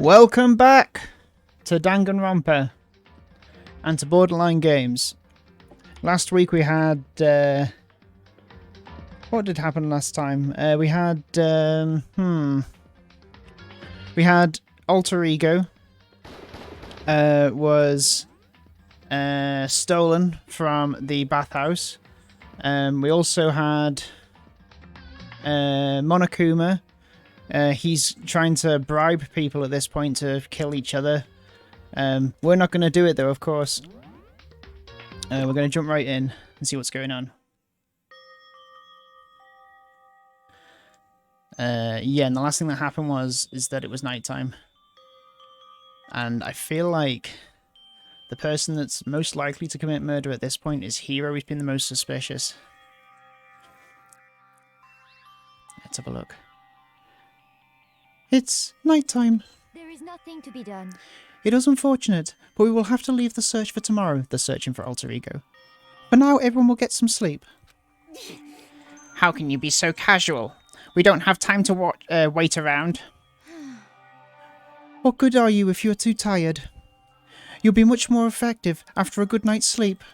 Welcome back to Danganronpa and to Borderline Games. Last week we had... what did happen last time? We had Alter Ego was stolen from the bathhouse. We also had Monokuma. He's trying to bribe people at this point to kill each other. We're not going to do it though, of course. We're going to jump right in and see what's going on. Yeah, and the last thing that happened is that it was nighttime. And I feel like the person that's most likely to commit murder at this point is Hiro. He's been the most suspicious. Let's have a look. It's nighttime. There is nothing to be done. It is unfortunate, but we will have to leave the search for tomorrow, the searching for Alter Ego. But now everyone will get some sleep. How can you be so casual? We don't have time to wait around. What good are you if you're too tired? You'll be much more effective after a good night's sleep.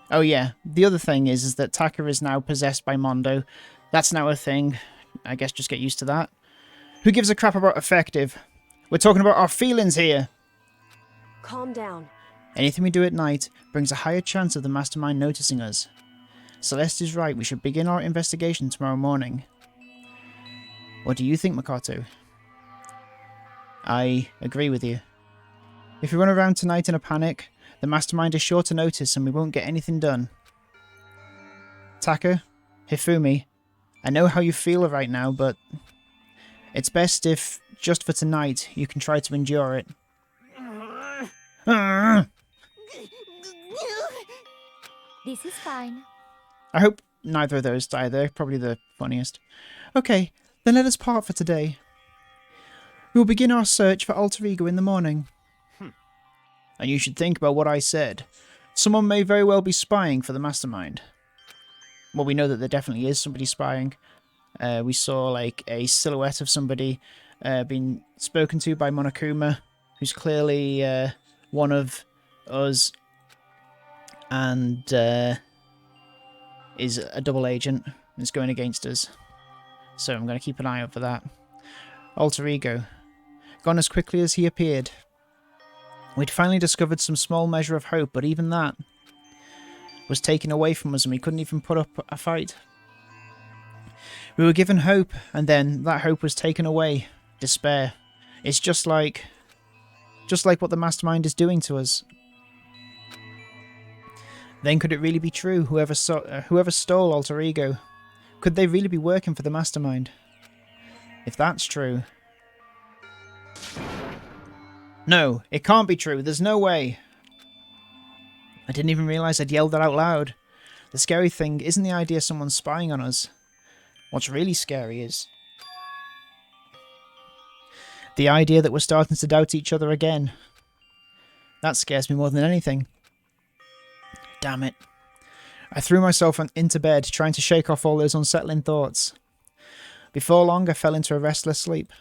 Oh yeah, the other thing is that Taka is now possessed by Mondo. That's now a thing. I guess just get used to that. Who gives a crap about effective? We're talking about our feelings here. Calm down. Anything we do at night brings a higher chance of the mastermind noticing us. Celeste is right, we should begin our investigation tomorrow morning. What do you think, Makoto? I agree with you. If we run around tonight in a panic, the mastermind is sure to notice and we won't get anything done. Taka, Hifumi, I know how you feel right now, but it's best if, just for tonight, you can try to endure it. This is fine. I hope neither of those die. They're probably the funniest. Okay, then let us part for today. We will begin our search for Alter Ego in the morning. And you should think about what I said. Someone may very well be spying for the mastermind. Well, we know that there definitely is somebody spying. We saw like a silhouette of somebody being spoken to by Monokuma, who's clearly one of us and is a double agent and is going against us. So I'm going to keep an eye out for that. Alter Ego. Gone as quickly as he appeared. We'd finally discovered some small measure of hope, but even that was taken away from us and we couldn't even put up a fight. We were given hope, and then that hope was taken away. Despair. It's just like what the mastermind is doing to us. Then could it really be true? Whoever stole Alter Ego, could they really be working for the mastermind? If that's true... No, it can't be true. There's no way. I didn't even realise I'd yelled that out loud. The scary thing isn't the idea someone's spying on us. What's really scary is the idea that we're starting to doubt each other again. That scares me more than anything. Damn it. I threw myself into bed, trying to shake off all those unsettling thoughts. Before long, I fell into a restless sleep.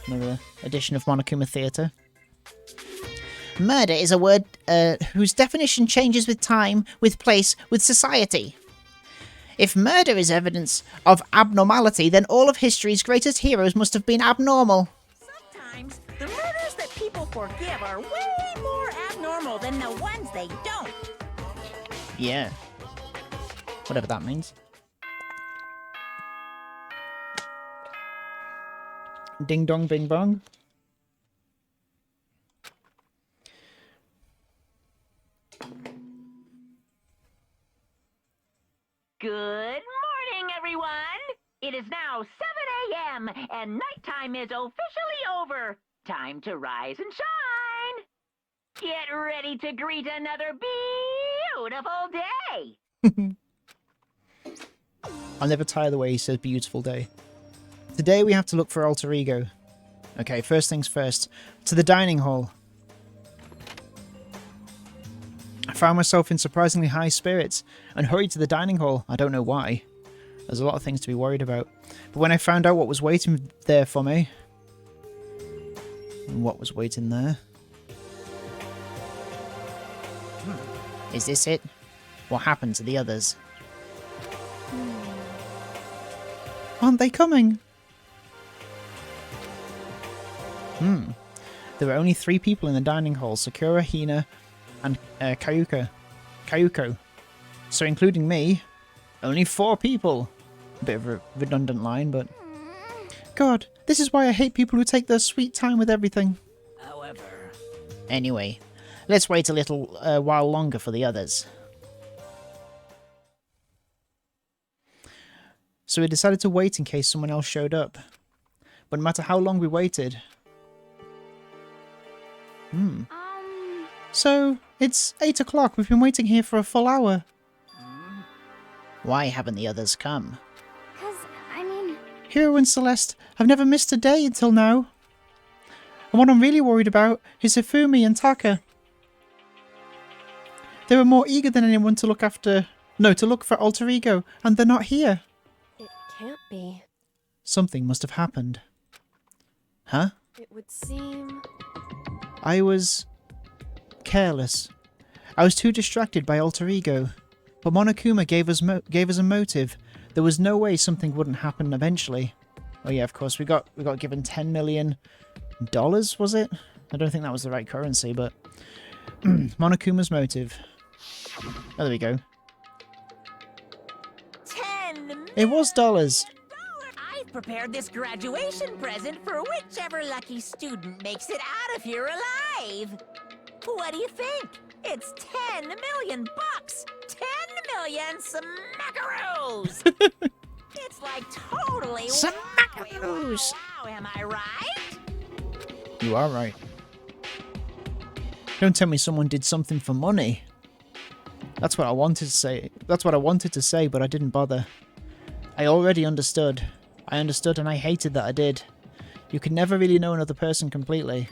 Another edition of Monokuma Theatre. Murder is a word whose definition changes with time, with place, with society. If murder is evidence of abnormality, then all of history's greatest heroes must have been abnormal. Sometimes the murders that people forgive are way more abnormal than the ones they don't. Yeah. Whatever that means. Ding dong bing bong. Good morning, everyone! It is now 7 a.m. and nighttime is officially over. Time to rise and shine! Get ready to greet another beautiful day! I'll never tire the way he says beautiful day. Today we have to look for Alter Ego. Okay, first things first. To the dining hall. I found myself in surprisingly high spirits and hurried to the dining hall. I don't know why. There's a lot of things to be worried about. But when I found out what was waiting there for me... What was waiting there? Is this it? What happened to the others? Aren't they coming? There were only 3 people in the dining hall. Sakura, Hina, and Kayuko. So including me, only 4 people. A bit of a redundant line, but... God, this is why I hate people who take their sweet time with everything. However... Anyway, let's wait a little while longer for the others. So we decided to wait in case someone else showed up. But no matter how long we waited... So, it's 8 o'clock. We've been waiting here for a full hour. Why haven't the others come? 'Cause, I mean... Hiro and Celeste have never missed a day until now. And what I'm really worried about is Hifumi and Taka. They were more eager than anyone to look for Alter Ego, and they're not here. It can't be. Something must have happened. Huh? It would seem... I was... careless. I was too distracted by Alter Ego. But Monokuma gave us a motive. There was no way something wouldn't happen eventually. Oh yeah, of course, we got given $10 million, was it? I don't think that was the right currency, but... Monokuma's motive. Oh, there we go. 10 million It was dollars. I've prepared this graduation present for whichever lucky student makes it out of here alive. What do you think? It's 10 million bucks. 10 million smackaroos. It's like totally Smackaroos. wow, am I right? You are right. Don't tell me someone did something for money. That's what I wanted to say. That's what I wanted to say, but I didn't bother. I already understood. I understood and I hated that I did. You can never really know another person completely.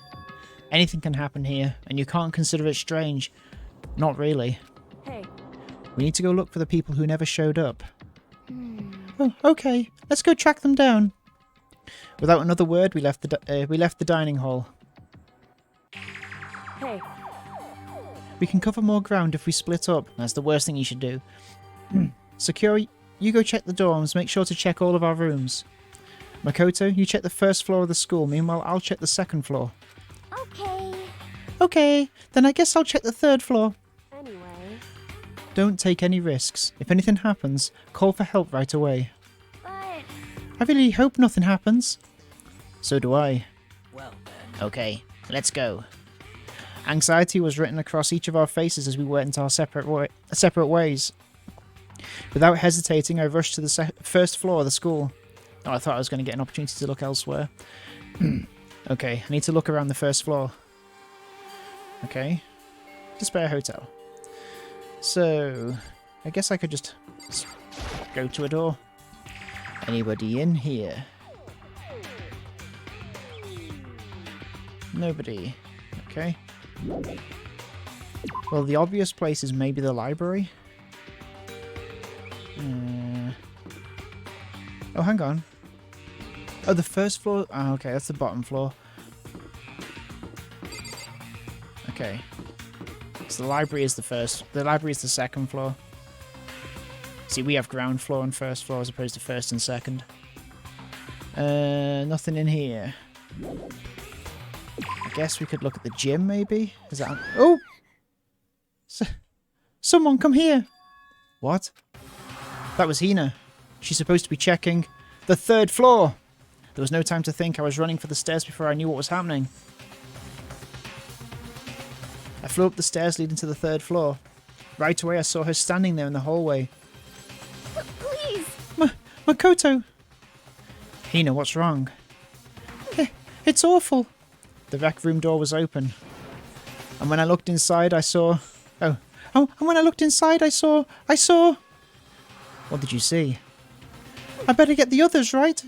Anything can happen here, and you can't consider it strange. Not really. Hey, We need to go look for the people who never showed up. Oh, okay. Let's go track them down. Without another word, we left the dining hall. hey, We can cover more ground if we split up. That's the worst thing you should do. Sakura, you go check the dorms. Make sure to check all of our rooms. Makoto, you check the first floor of the school. Meanwhile, I'll check the second floor. Okay. Okay, then I guess I'll check the third floor. anyway. Don't take any risks. If anything happens, call for help right away. But... I really hope nothing happens. So do I. Well then. Okay, let's go. Anxiety was written across each of our faces as we went our separate ways. Without hesitating, I rushed to the first floor of the school. Oh, I thought I was going to get an opportunity to look elsewhere. Okay, I need to look around the first floor. Okay. Despair Hotel. So, I guess I could just go to a door. Anybody in here? Nobody. Okay. Well, the obvious place is maybe the library. Oh, hang on. Oh, the first floor? Oh, okay, that's the bottom floor. Okay. So the library is the first. The library is the second floor. See, we have ground floor and first floor as opposed to first and second. Nothing in here. I guess we could look at the gym, maybe? Is that... Oh! Someone come here! What? That was Hina. She's supposed to be checking the third floor. There was no time to think. I was running for the stairs before I knew what was happening. I flew up the stairs leading to the third floor. Right away, I saw her standing there in the hallway. Please! Makoto! Hina, what's wrong? It's awful. The rec room door was open. And when I looked inside, I saw... Oh, and when I looked inside, I saw... What did you see? I better get the others, right?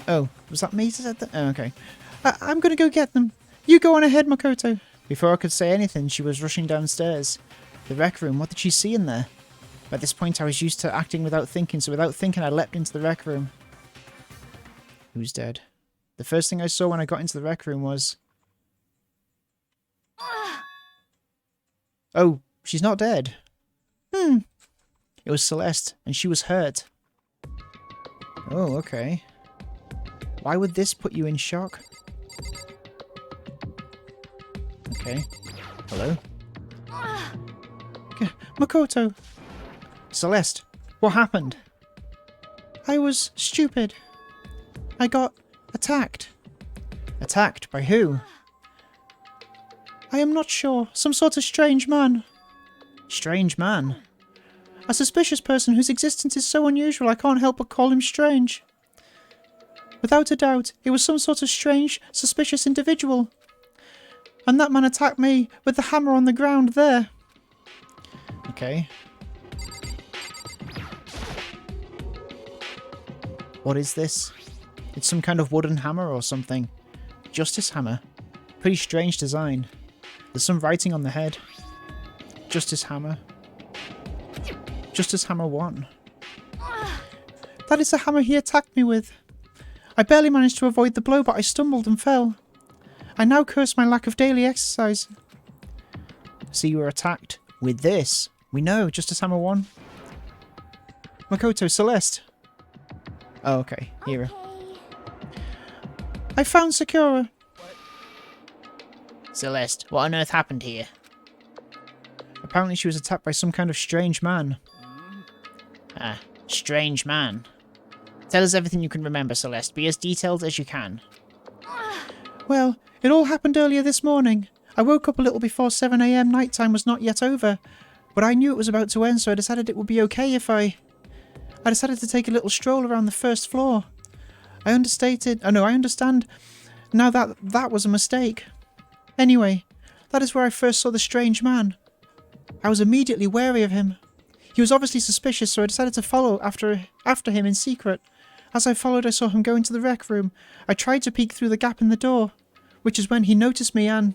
Oh, was that me that said that? Oh, okay. I'm gonna go get them. You go on ahead, Makoto. Before I could say anything, she was rushing downstairs. The rec room, what did she see in there? By this point, I was used to acting without thinking, so without thinking, I leapt into the rec room. Who's dead? The first thing I saw when I got into the rec room was... Oh, she's not dead. It was Celeste, and she was hurt. Oh, okay. Why would this put you in shock? Okay. Hello? Makoto! Celeste, what happened? I was stupid. I got attacked. Attacked by who? I am not sure. Some sort of strange man. Strange man? A suspicious person whose existence is so unusual I can't help but call him strange. Without a doubt, it was some sort of strange, suspicious individual. And that man attacked me with the hammer on the ground there. Okay. What is this? It's some kind of wooden hammer or something. Justice hammer. Pretty strange design. There's some writing on the head. Justice hammer. Justice hammer 1. That is the hammer he attacked me with. I barely managed to avoid the blow, but I stumbled and fell. I now curse my lack of daily exercise. So you were attacked with this. We know, Justice hammer 1. Makoto, Celeste. Oh, okay. Hira. I found Sakura. Celeste, what on earth happened here? Apparently she was attacked by some kind of strange man. Ah, strange man. Tell us everything you can remember, Celeste. Be as detailed as you can. Well, it all happened earlier this morning. I woke up a little before 7 AM. Nighttime was not yet over. But I knew it was about to end, so I decided it would be okay if I decided to take a little stroll around the first floor. I understand now that that was a mistake. Anyway, that is where I first saw the strange man. I was immediately wary of him. He was obviously suspicious, so I decided to follow after him in secret. As I followed, I saw him go into the rec room. I tried to peek through the gap in the door, which is when he noticed me and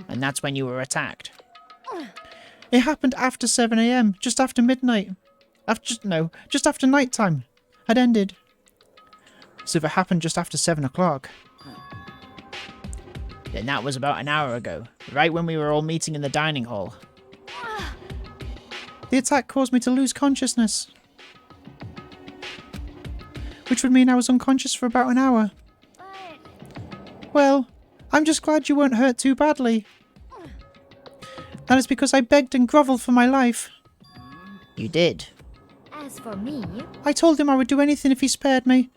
that's when you were attacked. It happened after 7 AM, just after midnight. Just after nighttime had ended. So if it happened just after 7 o'clock, then that was about an hour ago, right when we were all meeting in the dining hall. The attack caused me to lose consciousness, which would mean I was unconscious for about an hour. Well, I'm just glad you weren't hurt too badly. That is because I begged and grovelled for my life. You did? As for me... I told him I would do anything if he spared me.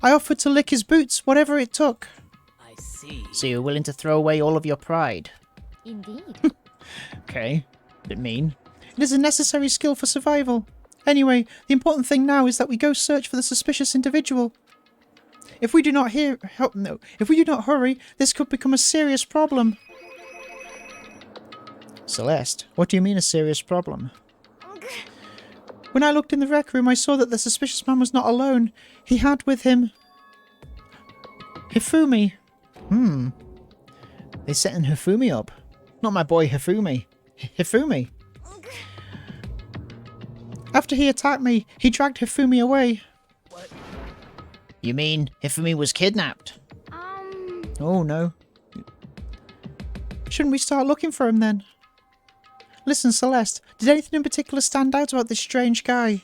I offered to lick his boots, whatever it took. I see. So you're willing to throw away all of your pride? Indeed. Okay, bit mean. It is a necessary skill for survival. Anyway, the important thing now is that we go search for the suspicious individual. If we do not hurry, this could become a serious problem. Celeste, what do you mean a serious problem? When I looked in the rec room, I saw that the suspicious man was not alone. He had with him Hifumi. They setting Hifumi up. Not my boy Hifumi. Hifumi. After he attacked me, he dragged Hifumi away. What? You mean Hifumi was kidnapped? Oh no. Shouldn't we start looking for him then? Listen, Celeste, did anything in particular stand out about this strange guy?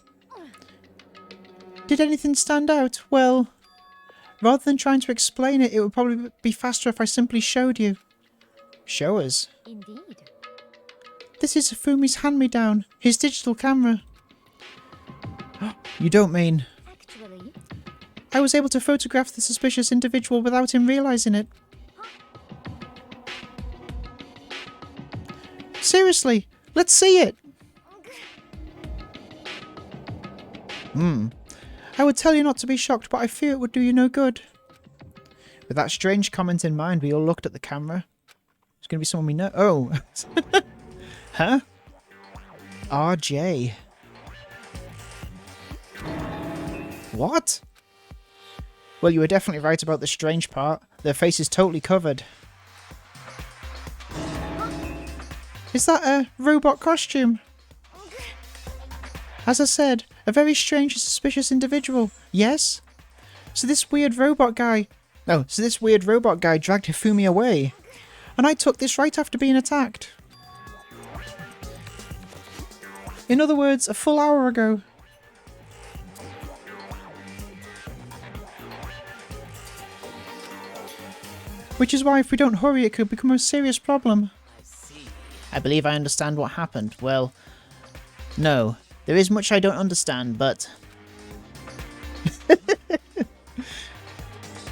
Did anything stand out? Well, rather than trying to explain it, it would probably be faster if I simply showed you. Show us. Indeed. This is Hifumi's hand-me-down, his digital camera. You don't mean... Actually... I was able to photograph the suspicious individual without him realising it. Seriously, let's see it! I would tell you not to be shocked, but I fear it would do you no good. With that strange comment in mind, we all looked at the camera. It's going to be someone we know. Oh! Huh? RJ. What? Well, you were definitely right about the strange part. Their face is totally covered. Is that a robot costume? As I said, a very strange and suspicious individual. Yes? So this weird robot guy dragged Hifumi away. And I took this right after being attacked. In other words, a full hour ago. Which is why if we don't hurry it could become a serious problem. I believe I understand what happened. Well, no. There is much I don't understand, but...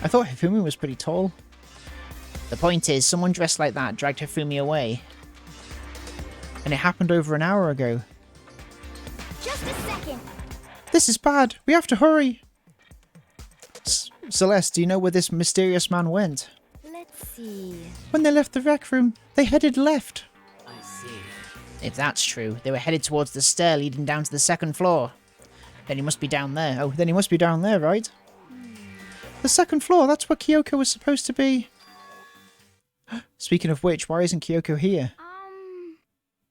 I thought Hifumi was pretty tall. The point is, someone dressed like that dragged Hifumi away. And it happened over an hour ago. Just a second. This is bad. We have to hurry. Celeste, do you know where this mysterious man went? Let's see. When they left the rec room, they headed left. I see. If that's true, they were headed towards the stair leading down to the second floor. Then he must be down there. Oh, then he must be down there, right? The second floor, that's where Kyoko was supposed to be. Speaking of which, why isn't Kyoko here?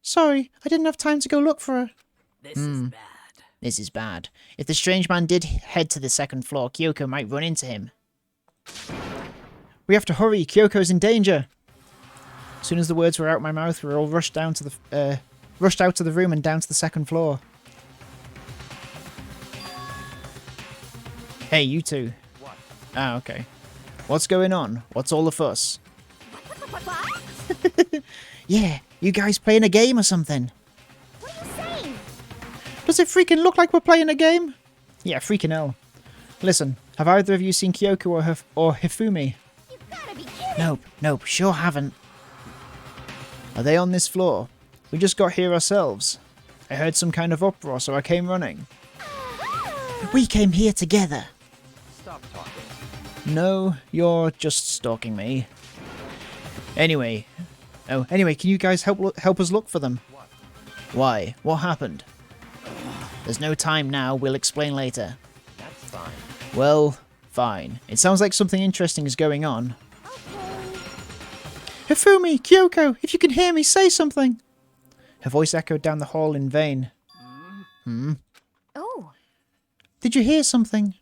Sorry, I didn't have time to go look for her. This is bad. This is bad. If the strange man did head to the second floor, Kyoko might run into him. We have to hurry, Kyoko's in danger. As soon as the words were out of my mouth, we were all rushed out of the room and down to the second floor. Hey, you two. What? Ah, okay. What's going on? What's all the fuss? Yeah, you guys playing a game or something? What are you saying? Does it freaking look like we're playing a game? Yeah, freaking hell. Listen, have either of you seen Kyoko or Hifumi? You gotta be kidding. Nope, sure haven't. Are they on this floor? We just got here ourselves. I heard some kind of uproar, so I came running. We came here together. Stop talking. No, you're just stalking me. Anyway, can you guys help us look for them? What? Why? What happened? There's no time now, we'll explain later. That's fine. Well, fine. It sounds like something interesting is going on. Hifumi, Kyoko, if you can hear me, say something! Her voice echoed down the hall in vain. Oh. Did you hear something?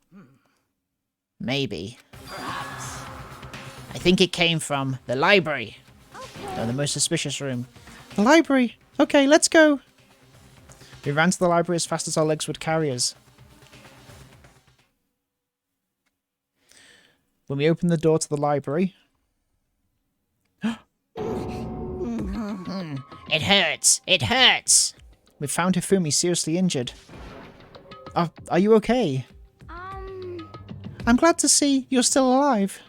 Maybe. Perhaps. I think it came from the library. Okay. No, the most suspicious room. The library! Okay, let's go! We ran to the library as fast as our legs would carry us. When we opened the door to the library... It hurts! It hurts! We found Hifumi seriously injured. Are you okay? I'm glad to see you're still alive.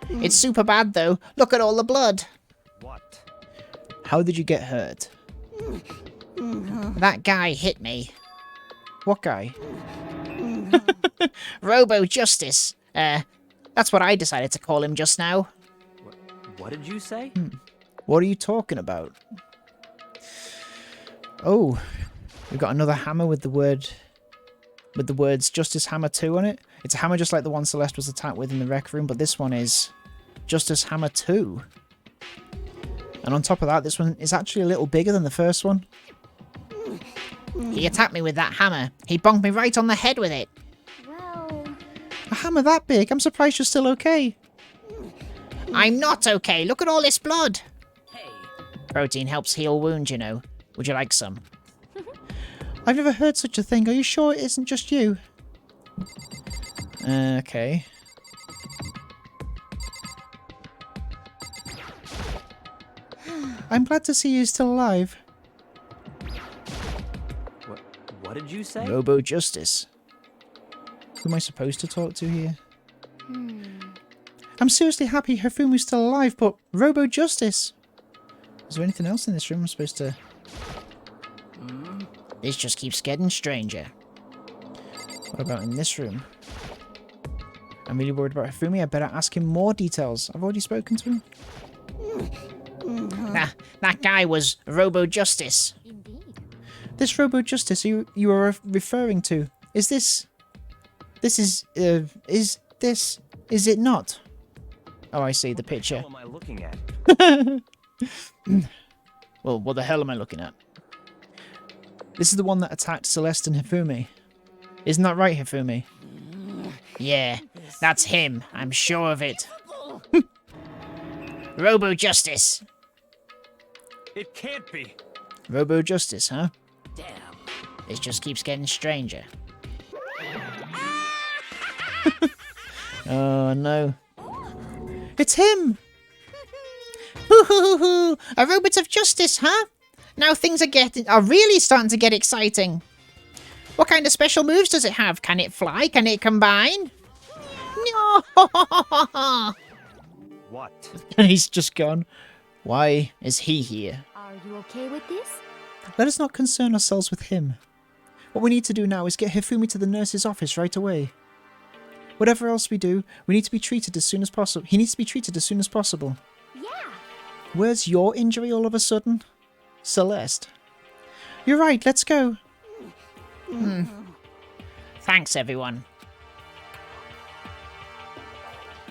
It's super bad though. Look at all the blood. What? How did you get hurt? That guy hit me. What guy? Robo Justice. That's what I decided to call him just now. What did you say? What are you talking about? Oh, we've got another hammer with the words Justice Hammer 2 on it. It's a hammer just like the one Celeste was attacked with in the rec room, but this one is Justice Hammer 2. And on top of that, this one is actually a little bigger than the first one. He attacked me with that hammer. He bonked me right on the head with it. Well. A hammer that big? I'm surprised you're still okay. I'm not okay. Look at all this blood. Hey. Protein helps heal wounds, you know. Would you like some? I've never heard such a thing. Are you sure it isn't just you? Okay. I'm glad to see you're still alive. What did you say? Robo Justice. Who am I supposed to talk to here? I'm seriously happy Hifumi's still alive, but Robo Justice. Is there anything else in this room I'm supposed to... This just keeps getting stranger. What about in this room? I'm really worried about Hifumi. I better ask him more details. I've already spoken to him. That guy was Robo Justice. Indeed. This Robo Justice you are referring to, is this... Is it not? Oh, I see the picture. What am I looking at? Well, what the hell am I looking at? This is the one that attacked Celeste and Hifumi. Isn't that right, Hifumi? Yeah, that's him. I'm sure of it. Robo Justice. It can't be. Robo Justice, huh? Damn. This just keeps getting stranger. Oh no. It's him! Hoo hoo hoo hoo! A robot of justice, huh? Now things are really starting to get exciting. What kind of special moves does it have? Can it fly? Can it combine? No! What? And he's just gone. Why is he here? Are you okay with this? Let us not concern ourselves with him. What we need to do now is get Hifumi to the nurse's office right away. Whatever else we do, we need to be treated as soon as possible. He needs to be treated as soon as possible. Yeah. Where's your injury all of a sudden? Celeste. You're right, let's go. Thanks, everyone.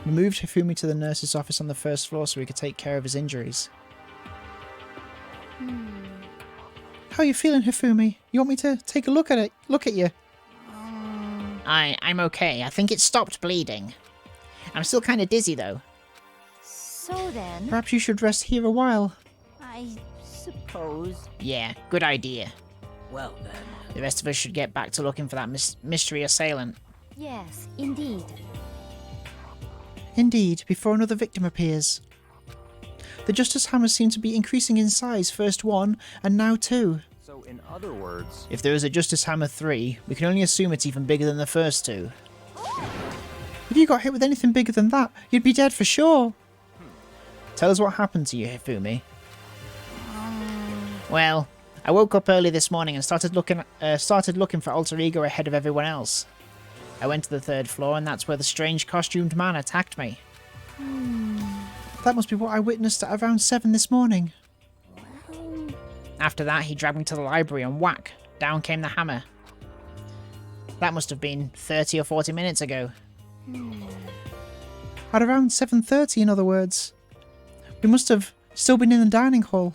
We moved Hifumi to the nurse's office on the first floor so we could take care of his injuries. How are you feeling, Hifumi? You want me to take a look at it? Look at you. I'm okay. I think it stopped bleeding. I'm still kind of dizzy, though. So then, Perhaps you should rest here a while. I suppose. Yeah, good idea. Well, then. The rest of us should get back to looking for that mystery assailant. Yes, indeed. Indeed, before another victim appears. The Justice Hammers seem to be increasing in size, first one, and now two. So, in other words, If there is a Justice Hammer 3, we can only assume it's even bigger than the first two. If you got hit with anything bigger than that, you'd be dead for sure. Tell us what happened to you, Hifumi. Well, I woke up early this morning and started looking for Alter Ego ahead of everyone else. I went to the 3rd floor and that's where the strange costumed man attacked me. That must be what I witnessed at around 7 this morning. After that, he dragged me to the library and whack, down came the hammer. That must have been 30 or 40 minutes ago. At around 7:30, in other words. We must have still been in the dining hall.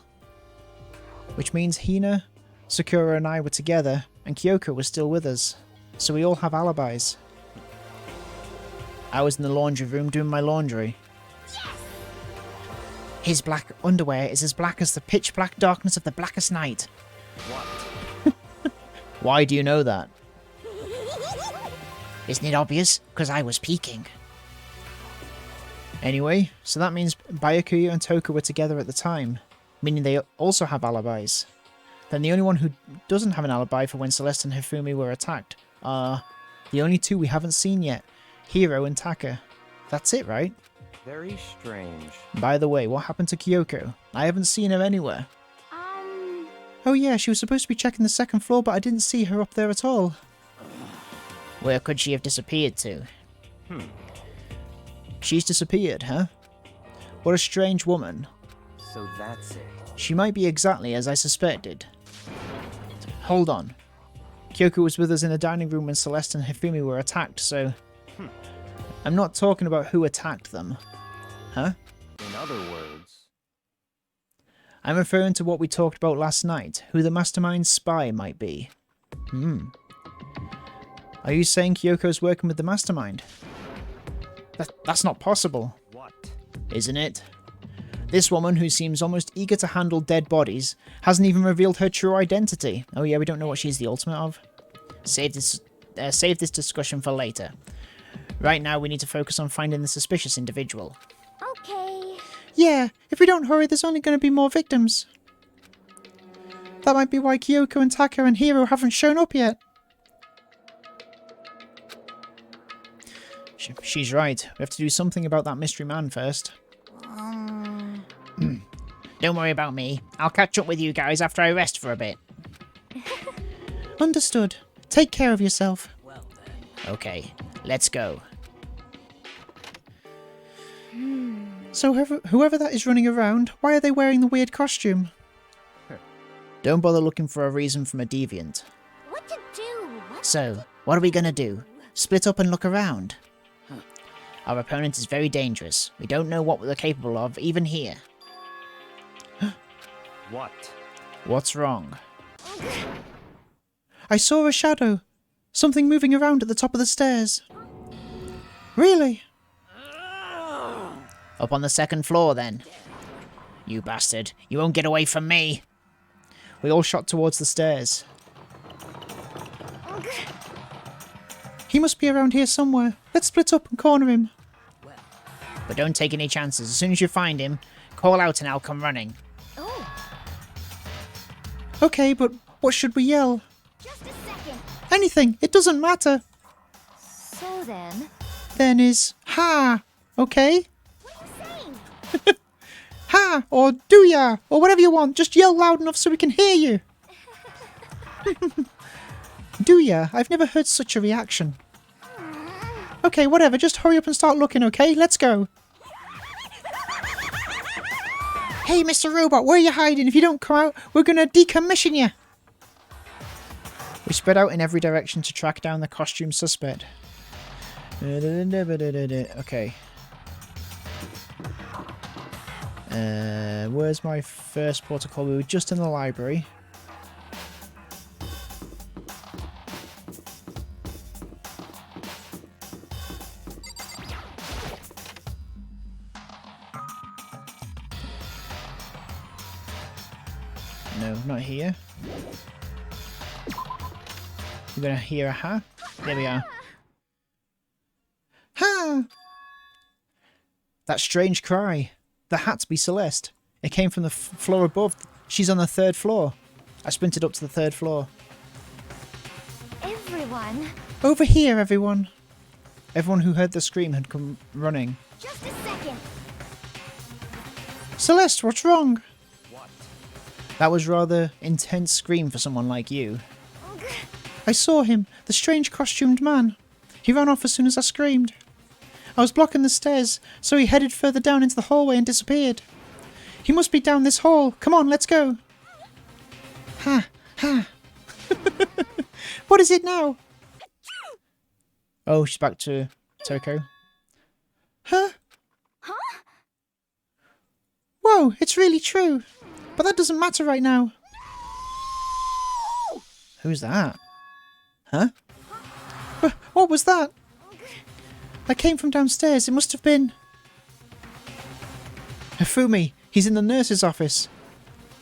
Which means Hina, Sakura and I were together, and Kyoko was still with us. So we all have alibis. I was in the laundry room doing my laundry. His black underwear is as black as the pitch black darkness of the blackest night. Why do you know that? Isn't it obvious? Because I was peeking. Anyway, so that means Byakuya and Toku were together at the time, meaning they also have alibis. Then the only one who doesn't have an alibi for when Celeste and Hifumi were attacked are the only two we haven't seen yet, Hiro and Taka. That's it, right? very strange. By the way, what happened to Kyoko? I haven't seen her anywhere. Oh yeah, she was supposed to be checking the 2nd floor, but I didn't see her up there at all. Where could she have disappeared to? She's disappeared, huh? What a strange woman. So that's it. She might be exactly as I suspected. Hold on. Kyoko was with us in the dining room when Celeste and Hifumi were attacked, so... I'm not talking about who attacked them. Huh? In other words, I'm referring to what we talked about last night, who the mastermind spy might be. Are you saying Kyoko's working with the mastermind? That's not possible. what? Isn't it? This woman, who seems almost eager to handle dead bodies, hasn't even revealed her true identity. Oh yeah, we don't know what she's the ultimate of. Save this discussion for later. Right now, we need to focus on finding the suspicious individual. Okay. Yeah, if we don't hurry, there's only going to be more victims. That might be why Kyoko and Taka and Hiro haven't shown up yet. She's right. We have to do something about that mystery man first. Don't worry about me. I'll catch up with you guys after I rest for a bit. Understood. Take care of yourself. Well then. Okay, let's go. So whoever that is running around, why are they wearing the weird costume? Don't bother looking for a reason from a deviant. What to do? So, what are we gonna do? Split up and look around? Our opponent is very dangerous. We don't know what they're capable of, even here. What? What's wrong? I saw a shadow. Something moving around at the top of the stairs. Really? Up on the second floor, then. You bastard. You won't get away from me. We all shot towards the stairs. He must be around here somewhere. Let's split up and corner him. But don't take any chances. As soon as you find him, call out and I'll come running. Oh, Okay, but what should we yell? just a second. Anything. It doesn't matter. So then, Then is ha. Okay? what are you saying? Ha! Or do ya! Or whatever you want. Just yell loud enough so we can hear you. Do ya? I've never heard such a reaction. Okay, whatever. Just hurry up and start looking, okay? Let's go. Hey, Mr. Robot, where are you hiding? If you don't come out, we're gonna decommission you. We spread out in every direction to track down the costume suspect. Okay. Where's my first protocol? We were just in the library. No, not here. We're gonna hear a ha. There we are. Ha! That strange cry. The hat be Celeste. It came from the floor above. She's on the 3rd floor. I sprinted up to the 3rd floor. Everyone, Over here, everyone. Everyone who heard the scream had come running. just a second. Celeste, what's wrong? What? That was rather intense scream for someone like you. I saw him, the strange costumed man. He ran off as soon as I screamed. I was blocking the stairs, so he headed further down into the hallway and disappeared. He must be down this hall. Come on, let's go. Ha, ha. What is it now? Oh, she's back to Toko. Huh? Huh? Whoa, it's really true. But that doesn't matter right now. Who's that? Huh? What was that? That came from downstairs. It must have been... Hifumi. He's in the nurse's office.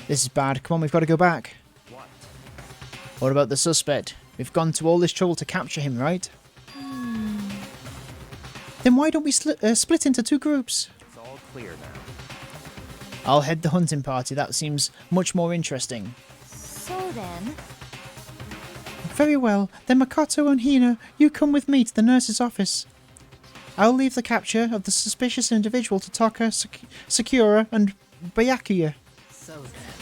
This is bad. Come on, we've got to go back. What? What about the suspect? We've gone to all this trouble to capture him, right? Then why don't we split into 2 groups? It's all clear now. I'll head the hunting party. That seems much more interesting. So then, Very well. Then Makoto and Hina, you come with me to the nurse's office. I'll leave the capture of the suspicious individual to Taka, Sakura, and Byakuya.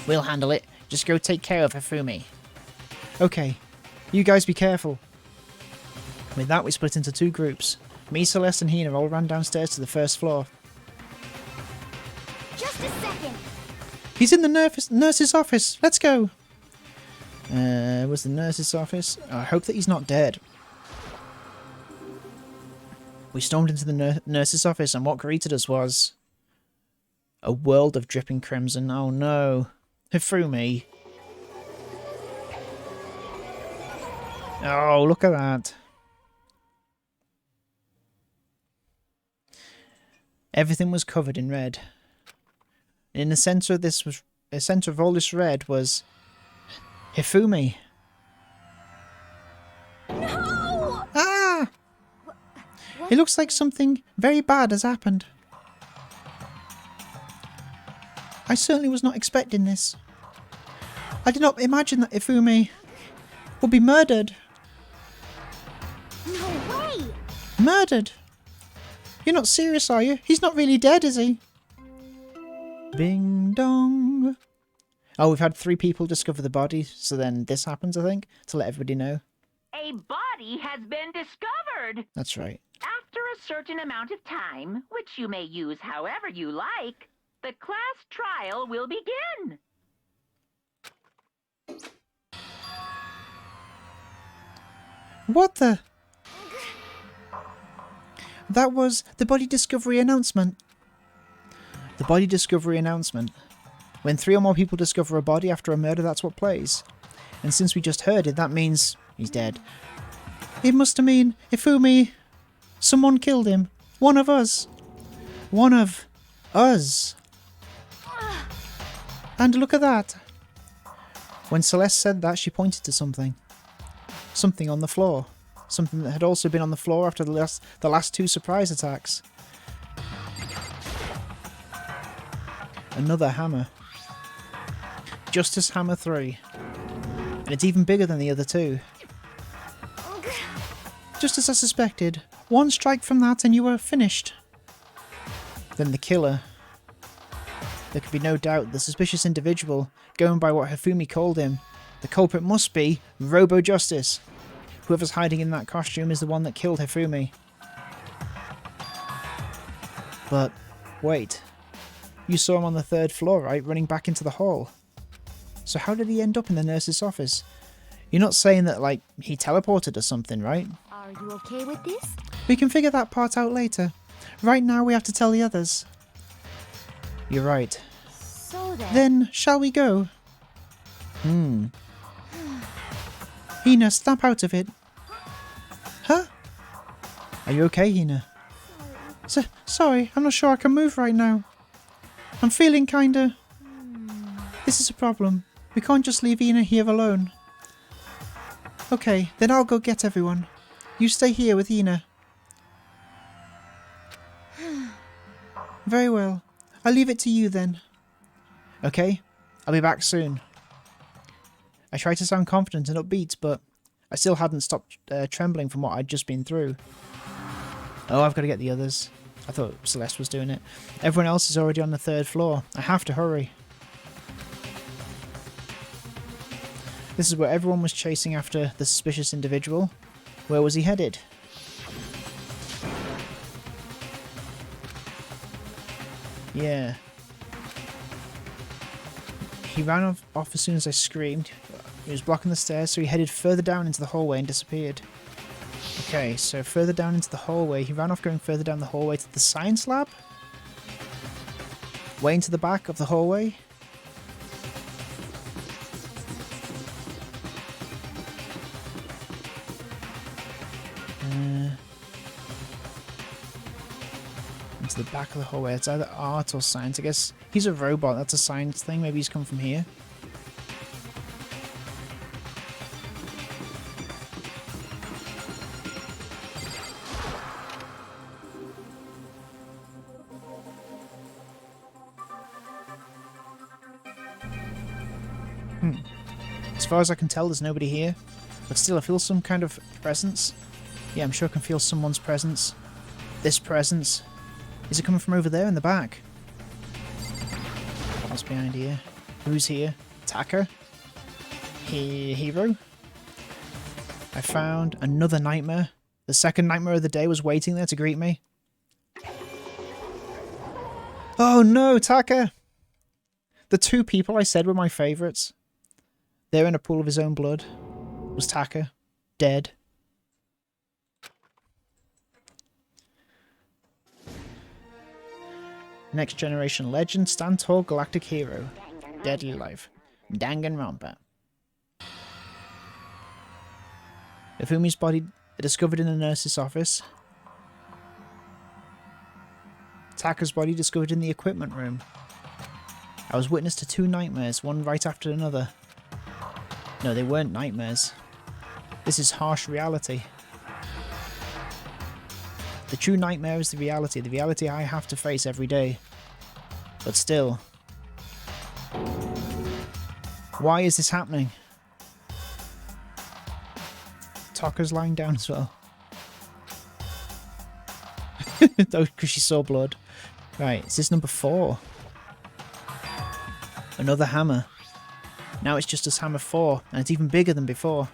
We'll handle it. Just go take care of Hifumi. Okay. You guys be careful. With that, we split into 2 groups. Me, Celeste, and Hina all ran downstairs to the 1st floor. just a second. He's in the nurse's office. Let's go. Where's the nurse's office? Oh, I hope that he's not dead. We stormed into the nurse's office, and what greeted us was... a world of dripping crimson. Oh no. Hifumi. Oh, look at that. Everything was covered in red. In the center of all this red was Hifumi. No! Ah! It looks like something very bad has happened. I certainly was not expecting this. I did not imagine that Hifumi would be murdered. No way! Murdered? You're not serious, are you? He's not really dead, is he? Bing dong. Oh, we've had 3 people discover the body, so then this happens, I think, to let everybody know. A body has been discovered. That's right. After a certain amount of time, which you may use however you like, the class trial will begin. What the? That was the body discovery announcement. The body discovery announcement. When 3 or more people discover a body after a murder, that's what plays. And since we just heard it, that means he's dead. It must mean, Ifumi, someone killed him. One of us. One of us. And look at that. When Celeste said that, she pointed to something. Something on the floor. Something that had also been on the floor after the last 2 surprise attacks. Another hammer. Justice Hammer 3. And it's even bigger than the other 2. Just as I suspected. 1 strike from that and you were finished. Then the killer. There could be no doubt the suspicious individual, going by what Hifumi called him. The culprit must be Robo Justice. Whoever's hiding in that costume is the one that killed Hifumi. But, wait. You saw him on the 3rd floor, right? Running back into the hall. So how did he end up in the nurse's office? You're not saying that, like, he teleported or something, right? Are you okay with this? We can figure that part out later. Right now we have to tell the others. You're right. So then... Then, shall we go? Hina, snap out of it. Huh? Are you okay, Hina? Sorry, I'm not sure I can move right now. I'm feeling kinda... This is a problem. We can't just leave Hina here alone. Okay, then I'll go get everyone. You stay here with Hina. Very well. I'll leave it to you then. Okay, I'll be back soon. I tried to sound confident and upbeat, but I still hadn't stopped trembling from what I'd just been through. Oh, I've got to get the others. I thought Celeste was doing it. Everyone else is already on the 3rd floor. I have to hurry. This is where everyone was chasing after the suspicious individual. Where was he headed? Yeah. He ran off as soon as I screamed. He was blocking the stairs, so he headed further down into the hallway and disappeared. Okay, so further down into the hallway. He ran off going further down the hallway to the science lab? Way into the back of the hallway? Into the back of the hallway. It's either art or science. I guess he's a robot. That's a science thing. Maybe he's come from here. As far as I can tell, there's nobody here. But still, I feel some kind of presence. Yeah, I'm sure I can feel someone's presence. This presence. Is it coming from over there in the back? What's behind here? Who's here? Taka? Hero? I found another nightmare. The second nightmare of the day was waiting there to greet me. Oh no, Taka! The 2 people I said were my favourites. There in a pool of his own blood was Taka, dead. Next generation legend, stand tall galactic hero, deadly life, Danganronpa. Ifumi's body discovered in the nurse's office. Taka's body discovered in the equipment room. I was witness to 2 nightmares, one right after another. No, they weren't nightmares. This is harsh reality. The true nightmare is the reality I have to face every day. But still. Why is this happening? Taka's lying down as well. Oh, because she saw blood. Right, is this number 4? Another hammer. Now it's just as hammer 4, and it's even bigger than before.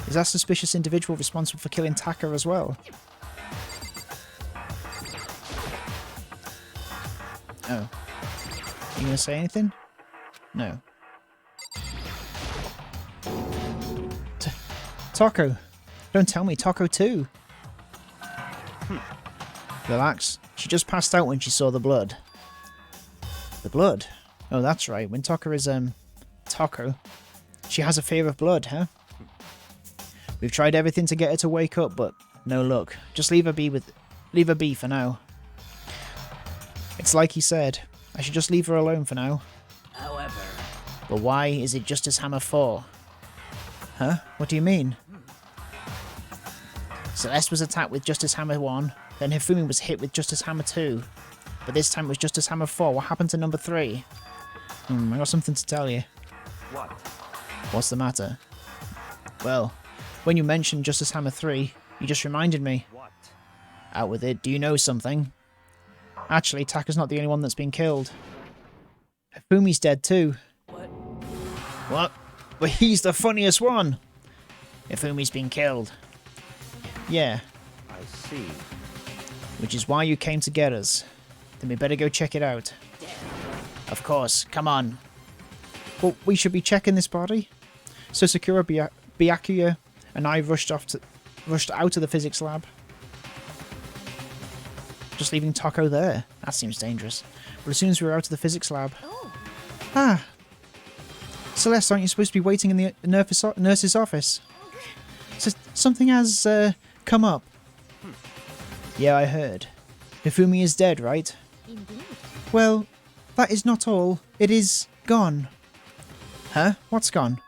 Is that suspicious individual responsible for killing Taka as well? Oh. You gonna say anything? No. Taco! Don't tell me, Taco too! Relax. She just passed out when she saw the blood. The blood? Oh, that's right. When Taka is, Taco, she has a fear of blood, huh? We've tried everything to get her to wake up, but no luck. Just leave her be for now. It's like he said. I should just leave her alone for now. However, But why is it Justice Hammer 4? Huh? What do you mean? Celeste was attacked with Justice Hammer 1, then Hifumi was hit with Justice Hammer 2. But this time it was Justice Hammer 4. What happened to number 3? I got something to tell you. What? What's the matter? Well, when you mentioned Justice Hammer 3, you just reminded me. What? Out with it, do you know something? Actually, Taka's not the only one that's been killed. Hifumi's dead too. what? What? But he's the funniest one! Hifumi's been killed. Yeah, I see. which is why you came to get us. Then we better go check it out. Of course, come on. Well, we should be checking this body. So Sakura, Byakuya, and I rushed out of the physics lab. Just leaving Taco there. That seems dangerous. But as soon as we were out of the physics lab... Oh, Ah! Celeste, aren't you supposed to be waiting in the nurse's office? So something has come up. Yeah, I heard. Hifumi is dead, right? indeed. Well, that is not all. It is gone. Huh? What's gone?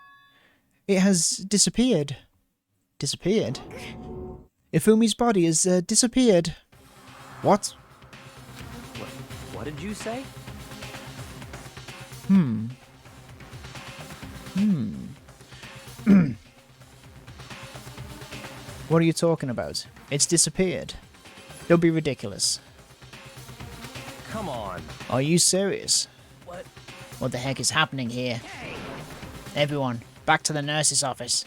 It has disappeared. Disappeared? Ifumi's body has disappeared. What? What did you say? What are you talking about? It's disappeared. Don't be ridiculous. Come on. Are you serious? What? What the heck is happening here? Everyone, back to the nurse's office.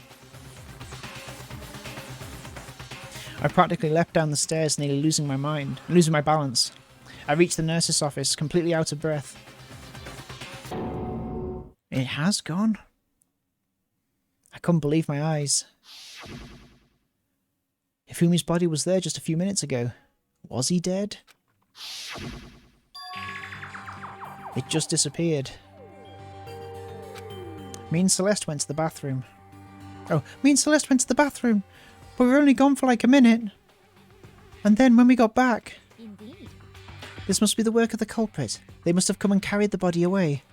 I practically leapt down the stairs, nearly losing my balance. I reached the nurse's office, completely out of breath. It has gone? I couldn't believe my eyes. Ifumi's body was there just a few minutes ago. Was he dead? It just disappeared. Me and Celeste went to the bathroom. Oh, me and Celeste went to the bathroom, but we were only gone for like a minute. And then when we got back... Indeed. This must be the work of the culprit. They must have come and carried the body away.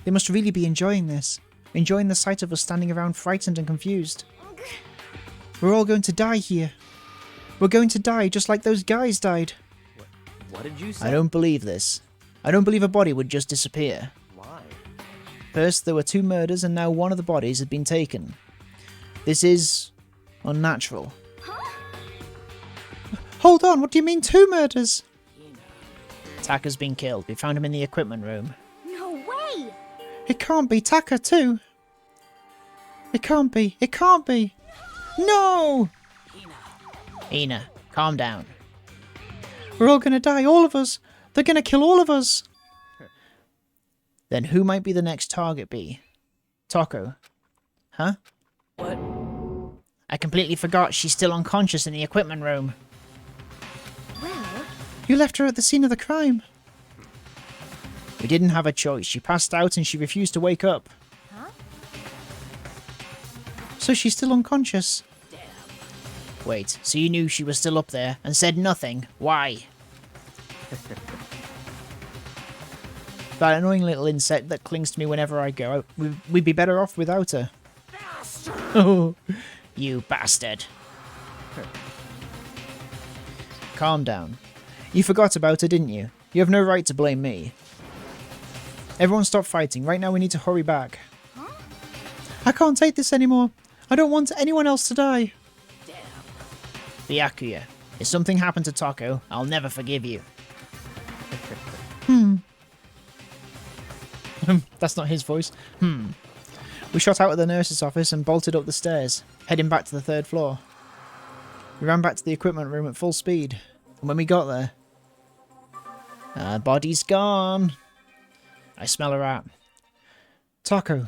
They must really be enjoying this. Enjoying the sight of us standing around frightened and confused. We're all going to die here. We're going to die just like those guys died. What did you say? I don't believe this. I don't believe a body would just disappear. Why? First, there were 2 murders and now one of the bodies had been taken. This is... unnatural. Hold on, what do you mean 2 murders? Taka's been killed. We found him in the equipment room. No way! It can't be Taka too. It can't be. It can't be. No! Ina, calm down. We're all gonna die, all of us. They're gonna kill all of us. Then who might be the next target be? Toko. Huh? What? I completely forgot she's still unconscious in the equipment room. Well, You left her at the scene of the crime. We didn't have a choice. She passed out and she refused to wake up. huh? So she's still unconscious. Wait, so you knew she was still up there and said nothing? Why? That annoying little insect that clings to me whenever I go. We'd be better off without her. Oh, you bastard. Calm down. You forgot about her, didn't you? You have no right to blame me. Everyone stop fighting. Right now we need to hurry back. I can't take this anymore. I don't want anyone else to die. Byakuya, if something happened to Taco, I'll never forgive you. That's not his voice. We shot out of the nurse's office and bolted up the stairs, heading back to the 3rd floor. We ran back to the equipment room at full speed, and when we got there... Our body's gone. I smell a rat. Taco.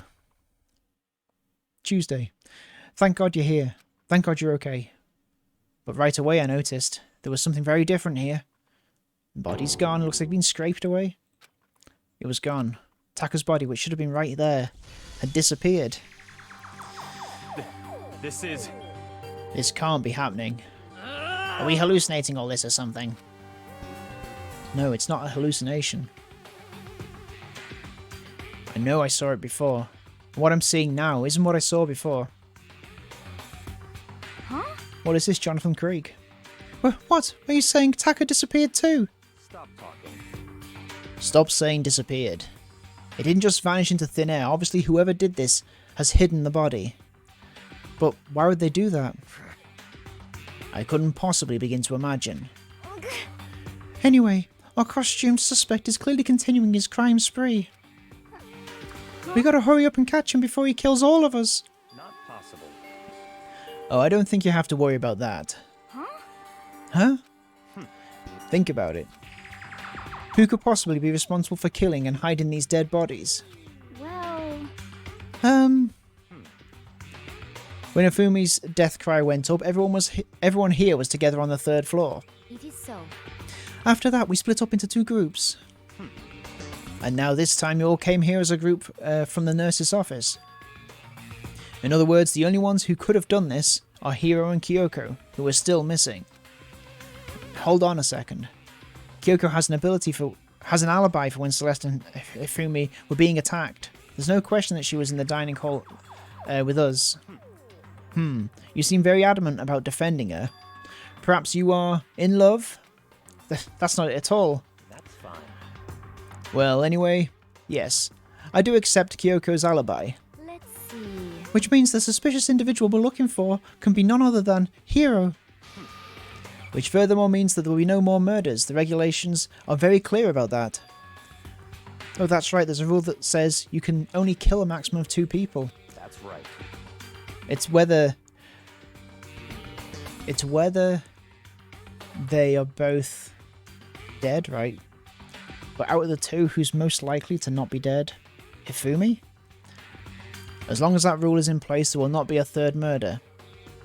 Tuesday. Thank God you're here. Thank God you're okay. But right away I noticed there was something very different here. The body's gone. It looks like it's been scraped away. It was gone. Taka's body, which should have been right there, had disappeared. This is... This can't be happening. Are we hallucinating all this or something? No, it's not a hallucination. I know I saw it before. What I'm seeing now isn't what I saw before. Huh? What is this, Jonathan Krieg? What? Are you saying Taka disappeared too? Stop talking. Stop saying disappeared. It didn't just vanish into thin air. Obviously whoever did this has hidden the body. But why would they do that? I couldn't possibly begin to imagine. Anyway, our costumed suspect is clearly continuing his crime spree. We gotta hurry up and catch him before he kills all of us. Not possible. Oh, I don't think you have to worry about that. Huh? Think about it. Who could possibly be responsible for killing and hiding these dead bodies? Well... When Ifumi's death cry went up, everyone here was together on the 3rd floor. It is so. After that, we split up into 2 groups. And now this time you all came here as a group from the nurse's office. In other words, the only ones who could have done this are Hiro and Kyoko, who are still missing. Hold on a second. Kyoko has an alibi for when Celeste and Ifumi were being attacked. There's no question that she was in the dining hall with us. You seem very adamant about defending her. Perhaps you are in love? That's not it at all. That's fine. Well, anyway, yes. I do accept Kyoko's alibi. Let's see... Which means the suspicious individual we're looking for can be none other than Hiro. Which furthermore means that there will be no more murders. The regulations are very clear about that. Oh, that's right, there's a rule that says you can only kill a maximum of 2 people. That's right. It's whether they are both dead, right? But out of the 2, who's most likely to not be dead? Ifumi? As long as that rule is in place, there will not be a 3rd murder.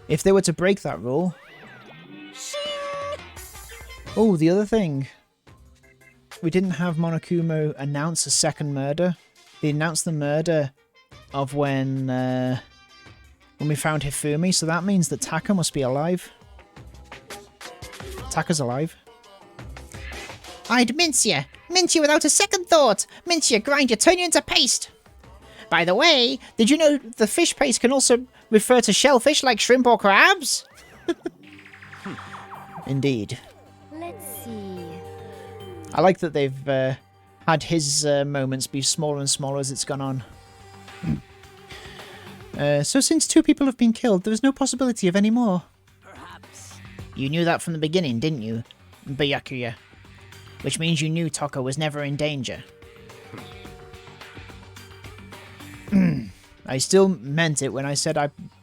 If they were to break that rule... Oh, the other thing. We didn't have Monokumo announce a 2nd murder. They announced the murder of when we found Hifumi, so that means that Taka must be alive. Taka's alive. I'd mince you! Mince you without a second thought! Mince you, grind you, turn you into paste! By the way, did you know the fish paste can also refer to shellfish like shrimp or crabs? Indeed. Let's see... I like that they've had his moments be smaller and smaller as it's gone on. So since 2 people have been killed, there is no possibility of any more. Perhaps. You knew that from the beginning, didn't you, Byakuya? Which means you knew Taka was never in danger. I still meant it when I said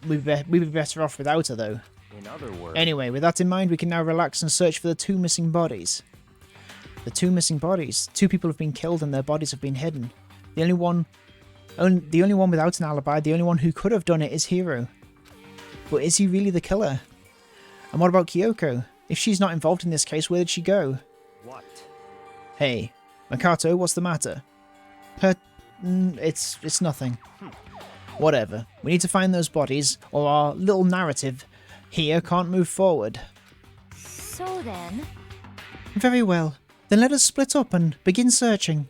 we'd be better off without her, though. In other words... Anyway, with that in mind, we can now relax and search for the 2 missing bodies. The 2 missing bodies. 2 people have been killed and their bodies have been hidden. The only one without an alibi, the only one who could have done it is Hiro. But is he really the killer? And what about Kyoko? If she's not involved in this case, where did she go? What? Hey, Makato, what's the matter? It's nothing. Whatever. We need to find those bodies, or our little narrative here can't move forward. So then... Very well. Then let us split up and begin searching.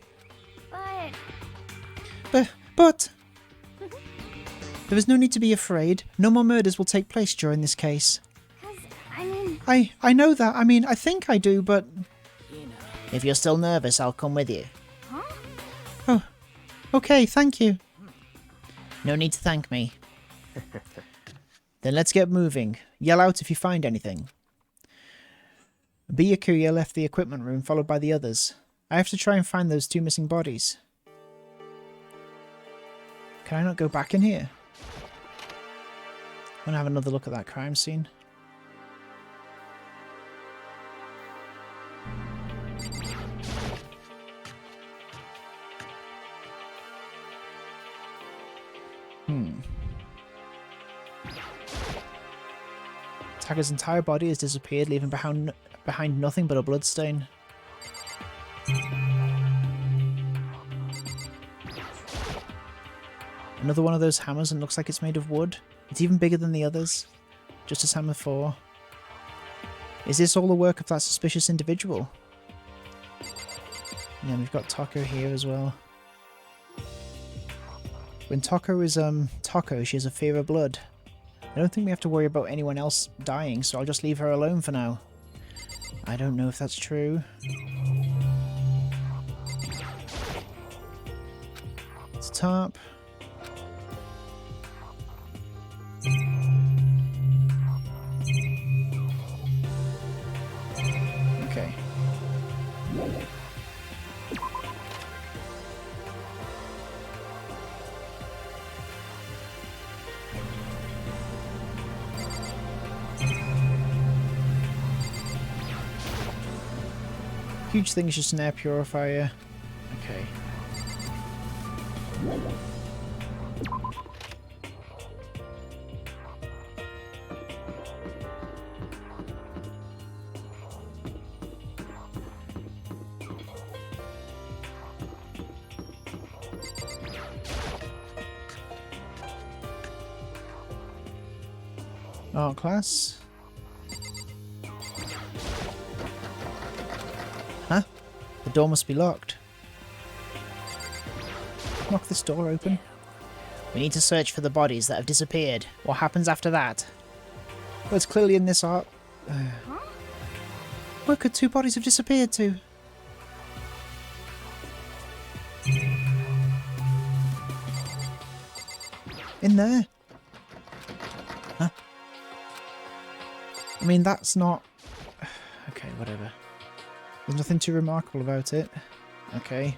But... There is no need to be afraid. No more murders will take place during this case. 'Cause, I mean... I know that. I mean, I think I do, but... If you're still nervous, I'll come with you. Huh? Oh, okay, thank you. No need to thank me. Then let's get moving. Yell out if you find anything. Byakuya left the equipment room, followed by the others. I have to try and find those 2 missing bodies. Can I not go back in here? I want to have another look at that crime scene. Taka's entire body has disappeared, leaving behind nothing but a bloodstain. Another one of those hammers and looks like it's made of wood. It's even bigger than the others. Justice Hammer 4. Is this all the work of that suspicious individual? Yeah, we've got Taco here as well. When Taco is Taco, she has a fear of blood. I don't think we have to worry about anyone else dying, so I'll just leave her alone for now. I don't know if that's true. It's top. Okay. Huge thing is just an air purifier. Okay. Art class. Huh? The door must be locked. Knock this door open. We need to search for the bodies that have disappeared. What happens after that? Well, it's clearly in this art. Where could 2 bodies have disappeared to? In there. Huh? I mean, that's not... Okay, whatever. There's nothing too remarkable about it. Okay.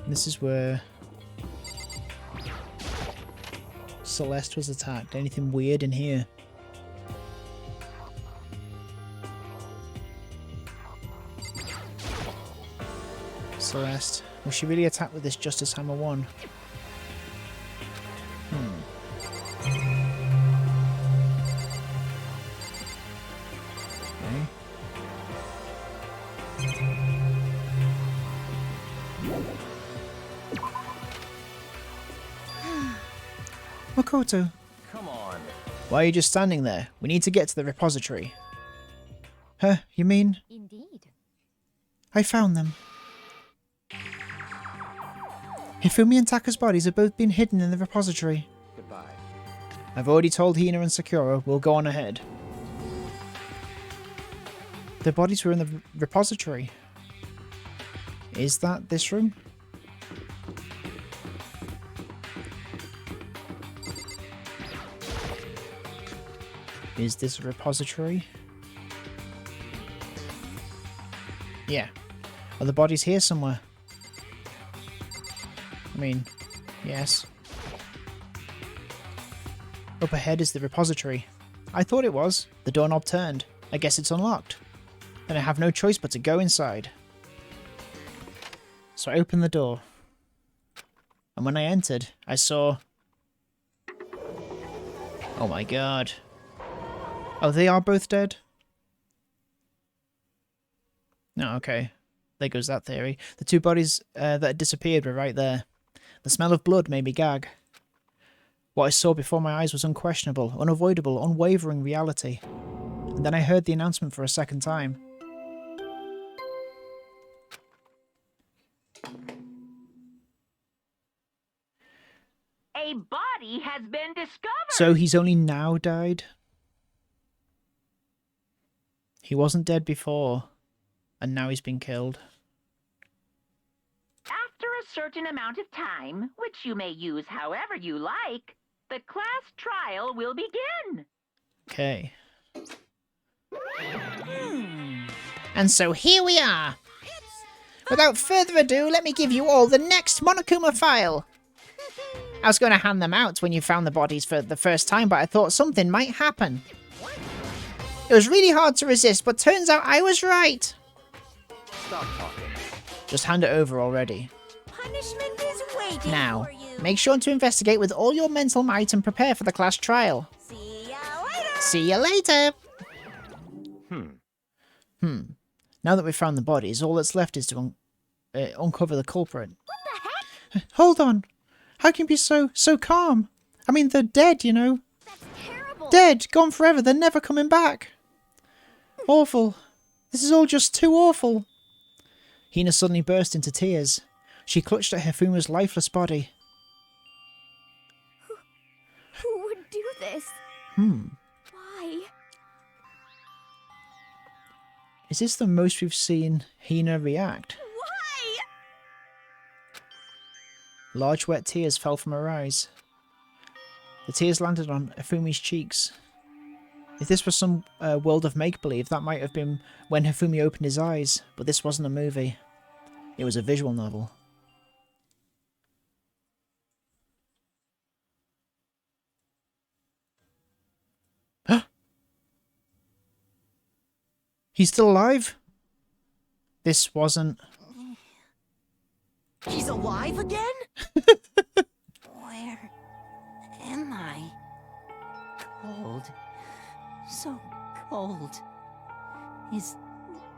This is where Celeste was attacked. Anything weird in here? Celeste. Was she really attacked with this Justice Hammer 1? Okay. Makoto, Come on. why are you just standing there? We need to get to the repository. Huh? You mean? Indeed. I found them. Hifumi and Taka's bodies have both been hidden in the repository. Goodbye. I've already told Hina and Sakura we'll go on ahead. The bodies were in the repository. Is that this room? Is this a repository? Yeah. Are the bodies here somewhere? I mean, yes. Up ahead is the repository. I thought it was. The doorknob turned. I guess it's unlocked. Then I have no choice but to go inside. So I opened the door. And when I entered, I saw... Oh my god. Oh, they are both dead? No, okay. There goes that theory. The 2 bodies that had disappeared were right there. The smell of blood made me gag. What I saw before my eyes was unquestionable, unavoidable, unwavering reality. And then I heard the announcement for a second time. A body has been discovered! So he's only now died? He wasn't dead before, and now he's been killed. After a certain amount of time, which you may use however you like, the class trial will begin. Okay. And so here we are. Without further ado, let me give you all the next Monokuma file. I was going to hand them out when you found the bodies for the first time, but I thought something might happen. It was really hard to resist, but turns out I was right. Stop talking. Just hand it over already. Punishment is waiting Now, for you. make sure to investigate with all your mental might and prepare for the class trial. See ya later. See you later! Hmm. Now that we've found the bodies, all that's left is to uncover the culprit. What the heck? Hold on! How can you be so calm? I mean, they're dead, you know. That's terrible. Dead! Gone forever, they're never coming back! Awful. This is all just too awful. Hina suddenly burst into tears. She clutched at Hifuma's lifeless body. Who would do this? Why? Is this the most we've seen Hina react? Why? Large wet tears fell from her eyes. The tears landed on Hifumi's cheeks. If this was some world of make-believe, that might have been when Hifumi opened his eyes, but this wasn't a movie. It was a visual novel. He's still alive? This wasn't... He's alive again? Where am I? Cold. So cold. Is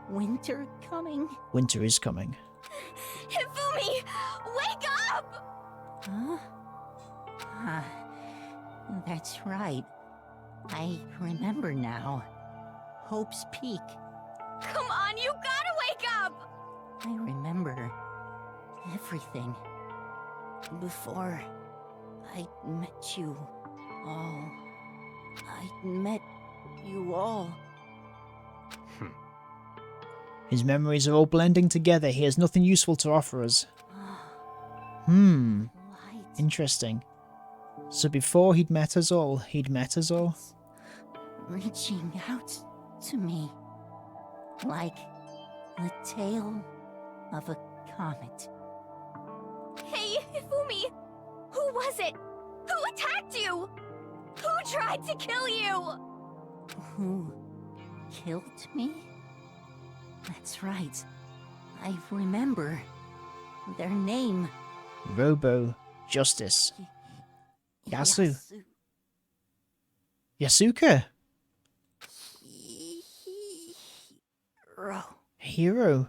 winter coming? Winter is coming. Hifumi, wake up! Huh? That's right. I remember now. Hope's Peak. Come on, you gotta wake up! I remember everything. Before I met you all. I met you all. His memories are all blending together. He has nothing useful to offer us. Light. Interesting. So before he'd met us all, Reaching out to me. Like the tail of a comet. Hey, Hifumi! Who was it? Who attacked you? Who tried to kill you? Who killed me? That's right. I remember their name. Robo Justice. Yasu. Yasuka. Hero.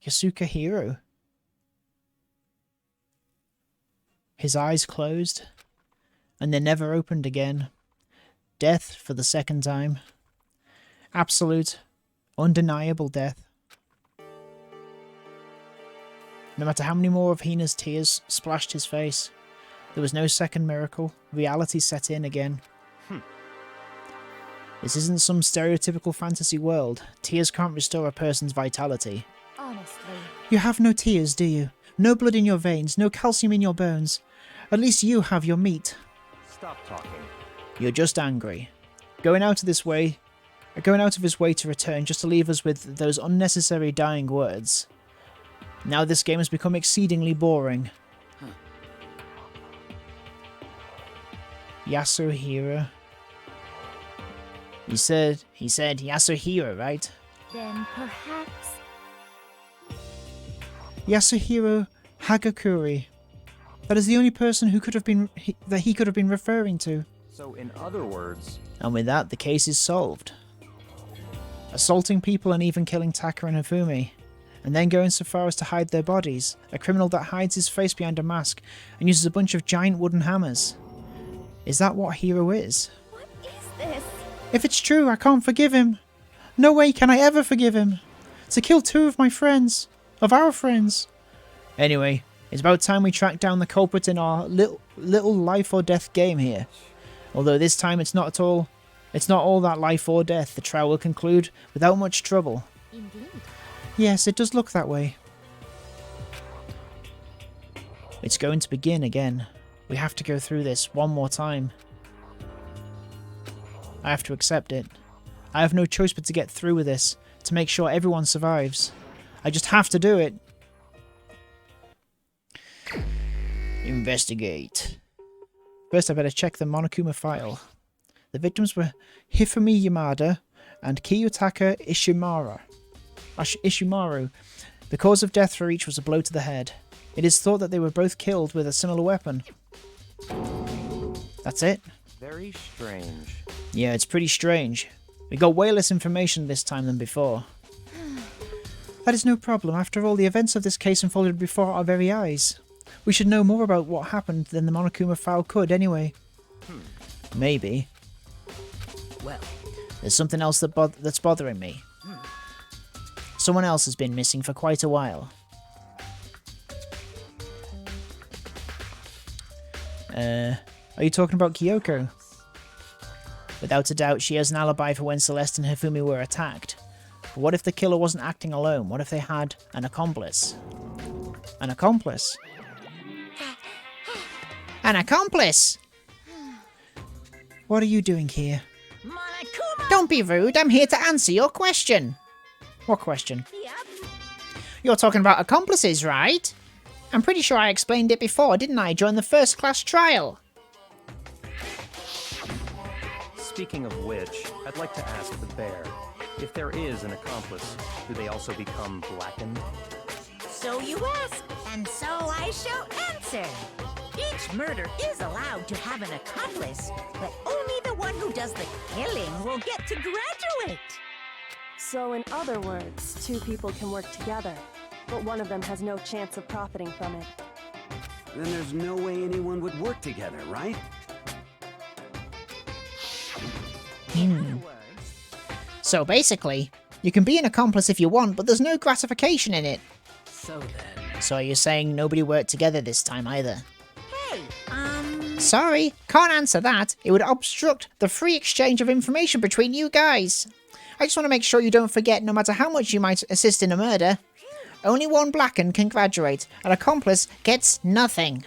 Yasuka Hero. His eyes closed, and they never opened again. Death for the second time. Absolute, undeniable death. No matter how many more of Hina's tears splashed his face, there was no second miracle. Reality set in again. This isn't some stereotypical fantasy world. Tears can't restore a person's vitality. Honestly. You have no tears, do you? No blood in your veins, no calcium in your bones. At least you have your meat. Stop talking. You're just angry. Going out of his way to return just to leave us with those unnecessary dying words. Now this game has become exceedingly boring. Yasuhiro. He said Yasuhiro, right? Then perhaps... Yasuhiro Hagakure. That is the only person who could have been that he could have been referring to. So in other words... And with that, the case is solved. Assaulting people and even killing Taka and Hifumi, and then going so far as to hide their bodies. A criminal that hides his face behind a mask and uses a bunch of giant wooden hammers. Is that what Hero is? What is this? If it's true, I can't forgive him. No way can I ever forgive him. To kill two of my friends. Of our friends. Anyway, it's about time we track down the culprit in our little life or death game here. Although this time it's not all that life or death. The trial will conclude without much trouble. Indeed. Yes, it does look that way. It's going to begin again. We have to go through this one more time. I have to accept it. I have no choice but to get through with this, to make sure everyone survives. I just have to do it. Investigate. First I better check the Monokuma file. The victims were Hifumi Yamada and Kiyotaka Ishimura. Ishimaru. The cause of death for each was a blow to the head. It is thought that they were both killed with a similar weapon. That's it? Very strange. Yeah, it's pretty strange. We got way less information this time than before. That is no problem. After all, the events of this case unfolded before our very eyes. We should know more about what happened than the Monokuma file could, anyway. Maybe. Well, There's something else that's bothering me. Someone else has been missing for quite a while. Are you talking about Kyoko? Without a doubt, she has an alibi for when Celeste and Hifumi were attacked. But what if the killer wasn't acting alone? What if they had an accomplice? An accomplice? An accomplice! What are you doing here? Monokuma! Don't be rude, I'm here to answer your question. What question? Yep. You're talking about accomplices, right? I'm pretty sure I explained it before, didn't I, during the first class trial? Speaking of which, I'd like to ask the bear, if there is an accomplice, do they also become blackened? So you ask, and so I shall answer. Each murder is allowed to have an accomplice, but only the one who does the killing will get to graduate. So in other words, two people can work together, but one of them has no chance of profiting from it. Then there's no way anyone would work together, right? So basically, you can be an accomplice if you want, but there's no gratification in it. So then... So are you saying nobody worked together this time either? Hey, Sorry, can't answer that. It would obstruct the free exchange of information between you guys. I just want to make sure you don't forget, no matter how much you might assist in a murder, only one blackened can graduate. An accomplice gets nothing.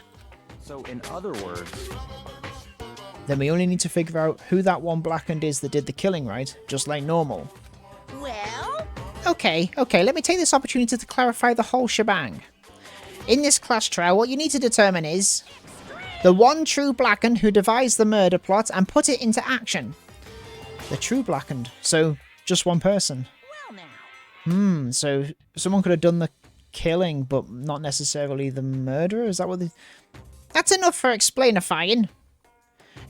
So in other words, Then we only need to figure out who that one blackened is that did the killing, right? Just like normal. well... Okay, let me take this opportunity to clarify the whole shebang. In this class trial, what you need to determine is the one true blackened who devised the murder plot and put it into action. The true blackened, so just one person. Well now... So someone could have done the killing, but not necessarily the murderer? Is that what they... That's enough for explainifying.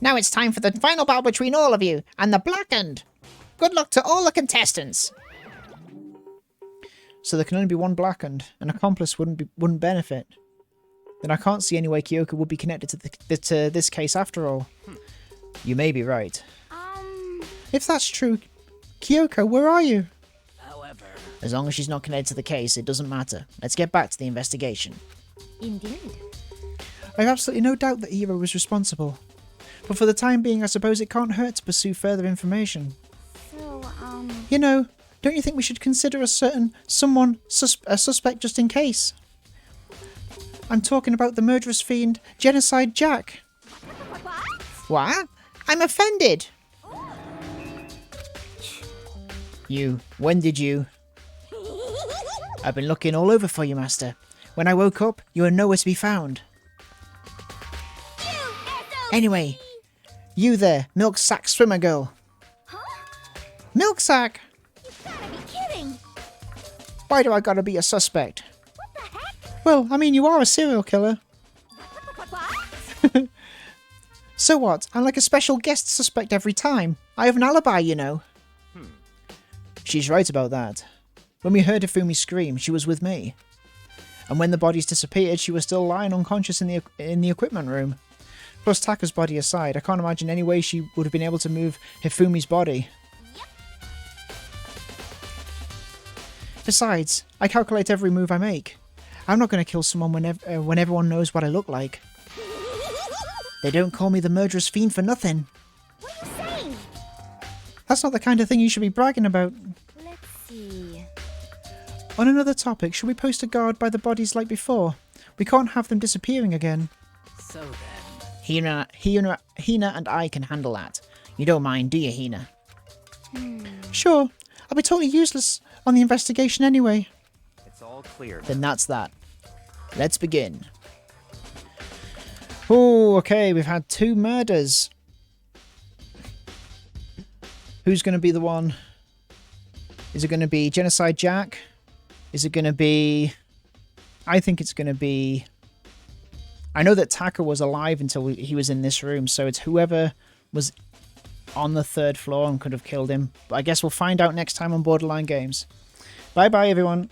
Now it's time for the final battle between all of you and the blackened. Good luck to all the contestants. So there can only be one blackened. An accomplice wouldn't benefit. Then I can't see any way Kyoko would be connected to this case after all. You may be right. If that's true, Kyoko, where are you? However... As long as she's not connected to the case, it doesn't matter. Let's get back to the investigation. Indeed. I have absolutely no doubt that Hiro was responsible. But for the time being, I suppose it can't hurt to pursue further information. So, You know, don't you think we should consider a suspect just in case? I'm talking about the murderous fiend, Genocide Jack. What? I'm offended! When did you? I've been looking all over for you, Master. When I woke up, you were nowhere to be found. Anyway, you there, milk sack swimmer girl. Milk sack? Gotta be kidding! Why do I gotta be a suspect? What the heck? Well, I mean, you are a serial killer. What? So what? I'm like a special guest suspect every time. I have an alibi, you know. She's right about that. When we heard Hifumi scream, she was with me. And when the bodies disappeared, she was still lying unconscious in the equipment room. Plus Taka's body aside, I can't imagine any way she would have been able to move Hifumi's body. Besides, I calculate every move I make. I'm not going to kill someone when everyone knows what I look like. They don't call me the murderous fiend for nothing. What are you saying? That's not the kind of thing you should be bragging about. Let's see. On another topic, should we post a guard by the bodies like before? We can't have them disappearing again. So then... Hina and I can handle that. You don't mind, do you, Hina? Sure. I'll be totally useless on the investigation anyway. it's all clear. Then that's that. Let's begin. Oh, okay, we've had 2 murders. Who's going to be the one? Is it going to be Genocide Jack? Is it going to be... I think it's going to be... I know that Taka was alive until he was in this room, so it's whoever was on the 3rd floor and could have killed him. But I guess we'll find out next time on Borderline Games. Bye-bye, everyone.